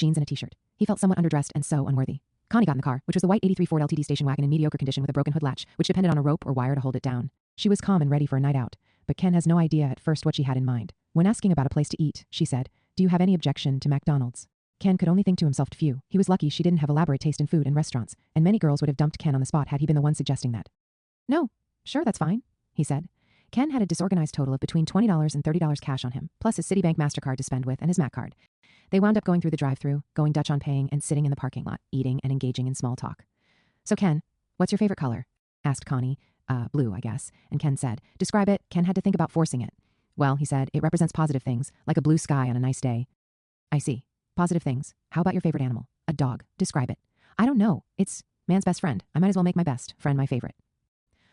jeans and a t-shirt. He felt somewhat underdressed and so unworthy. Connie got in the car, which was the white 83 Ford LTD station wagon in mediocre condition with a broken hood latch, which depended on a rope or wire to hold it down. She was calm and ready for a night out, but Ken has no idea at first what she had in mind. When asking about a place to eat, she said, "Do you have any objection to McDonald's?" Ken could only think to himself few. He was lucky she didn't have elaborate taste in food and restaurants, and many girls would have dumped Ken on the spot had he been the one suggesting that. "No, sure, that's fine," he said. Ken had a disorganized total of between $20 and $30 cash on him, plus his Citibank MasterCard to spend with and his Mac card. They wound up going through the drive-thru, going Dutch on paying, and sitting in the parking lot, eating and engaging in small talk. "So Ken, what's your favorite color?" asked Connie. Blue, I guess. And Ken said, "Describe it." Ken had to think about forcing it. "Well," he said, "it represents positive things, like a blue sky on a nice day." "I see. Positive things. How about your favorite animal?" "A dog. Describe it." "I don't know. It's man's best friend. I might as well make my best friend my favorite."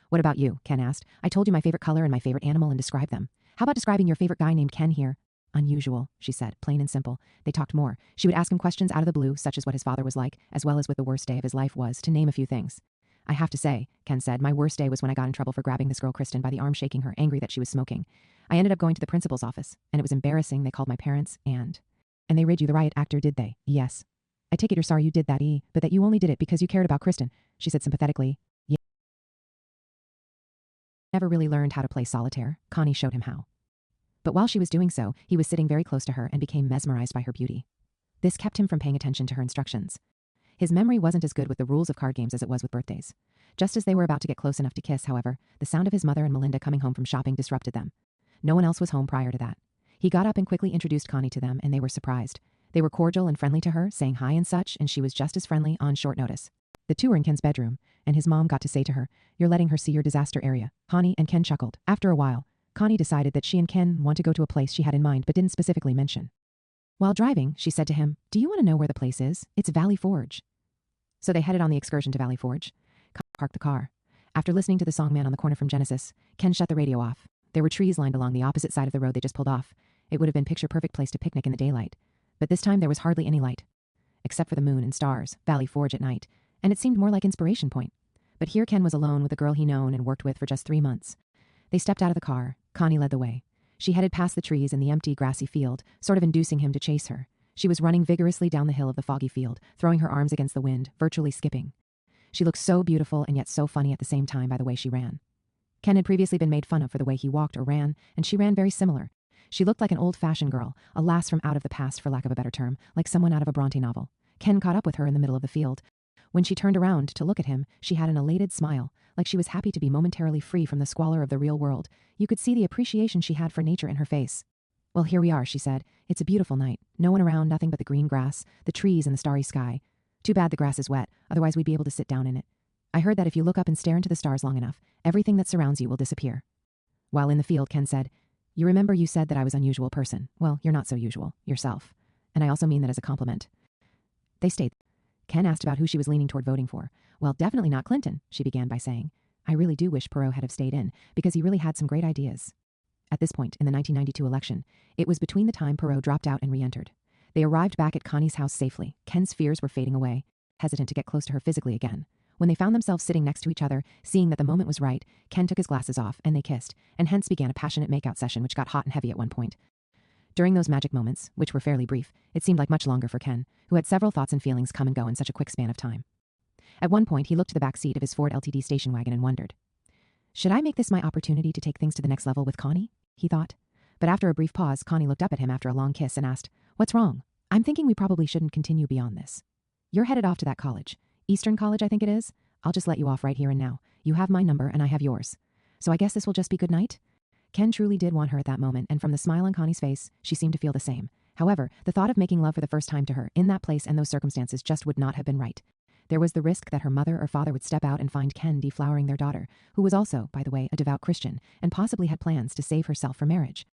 "What about you?" Ken asked. "I told you my favorite color and my favorite animal and describe them. How about describing your favorite guy named Ken here?" "Unusual," she said, plain and simple. They talked more. She would ask him questions out of the blue, such as what his father was like, as well as what the worst day of his life was, to name a few things. "I have to say," Ken said, "my worst day was when I got in trouble for grabbing this girl Kristen by the arm, shaking her, angry that she was smoking. I ended up going to the principal's office, and it was embarrassing. They called my parents, and they rid you the riot actor, did they?" "Yes." "I take it you're sorry you did that, but that you only did it because you cared about Kristen," she said sympathetically. "Yeah." Never really learned how to play solitaire. Connie showed him how. But while she was doing so, he was sitting very close to her and became mesmerized by her beauty. This kept him from paying attention to her instructions. His memory wasn't as good with the rules of card games as it was with birthdays. Just as they were about to get close enough to kiss, however, the sound of his mother and Melinda coming home from shopping disrupted them. No one else was home prior to that. He got up and quickly introduced Connie to them, and they were surprised. They were cordial and friendly to her, saying hi and such, and she was just as friendly on short notice. The two were in Ken's bedroom, and his mom got to say to her, "You're letting her see your disaster area." Connie and Ken chuckled. After a while, Connie decided that she and Ken want to go to a place she had in mind but didn't specifically mention. While driving, she said to him, "Do you want to know where the place is? It's Valley Forge." So they headed on the excursion to Valley Forge. Parked the car. After listening to the song Man on the Corner from Genesis, Ken shut the radio off. There were trees lined along the opposite side of the road they just pulled off. It would have been picture-perfect place to picnic in the daylight. But this time there was hardly any light. Except for the moon and stars, Valley Forge at night, and it seemed more like Inspiration Point. But here Ken was alone with a girl he known and worked with for just 3 months. They stepped out of the car. Connie led the way. She headed past the trees in the empty, grassy field, sort of inducing him to chase her. She was running vigorously down the hill of the foggy field, throwing her arms against the wind, virtually skipping. She looked so beautiful and yet so funny at the same time by the way she ran. Ken had previously been made fun of for the way he walked or ran, and she ran very similar. She looked like an old-fashioned girl, a lass from out of the past for lack of a better term, like someone out of a Bronte novel. Ken caught up with her in the middle of the field. When she turned around to look at him, she had an elated smile, like she was happy to be momentarily free from the squalor of the real world. You could see the appreciation she had for nature in her face. "Well, here we are," she said. "It's a beautiful night. No one around, nothing but the green grass, the trees, and the starry sky. Too bad the grass is wet, otherwise we'd be able to sit down in it. I heard that if you look up and stare into the stars long enough, everything that surrounds you will disappear." While in the field, Ken said, "You remember you said that I was an unusual person. Well, you're not so usual, yourself. And I also mean that as a compliment." They stayed. Ken asked about who she was leaning toward voting for. "Well, definitely not Clinton," she began by saying. "I really do wish Perot had have stayed in, because he really had some great ideas." At this point, in the 1992 election, it was between the time Perot dropped out and re-entered. They arrived back at Connie's house safely. Ken's fears were fading away, hesitant to get close to her physically again. When they found themselves sitting next to each other, seeing that the moment was right, Ken took his glasses off, and they kissed, and hence began a passionate makeout session which got hot and heavy at one point. During those magic moments, which were fairly brief, it seemed like much longer for Ken, who had several thoughts and feelings come and go in such a quick span of time. At one point, he looked to the back seat of his Ford LTD station wagon and wondered, "Should I make this my opportunity to take things to the next level with Connie?" he thought. But after a brief pause, Connie looked up at him after a long kiss and asked, "What's wrong?" "I'm thinking we probably shouldn't continue beyond this. You're headed off to that college. Eastern College, I think it is. I'll just let you off right here and now. You have my number and I have yours. So I guess this will just be good night?" Ken truly did want her at that moment, and from the smile on Connie's face, she seemed to feel the same. However, the thought of making love for the first time to her, in that place and those circumstances, just would not have been right. There was the risk that her mother or father would step out and find Ken deflowering their daughter, who was also, by the way, a devout Christian, and possibly had plans to save herself for marriage.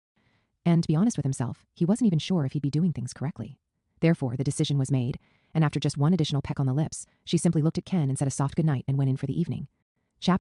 And to be honest with himself, he wasn't even sure if he'd be doing things correctly. Therefore, the decision was made, and after just one additional peck on the lips, she simply looked at Ken and said a soft goodnight and went in for the evening.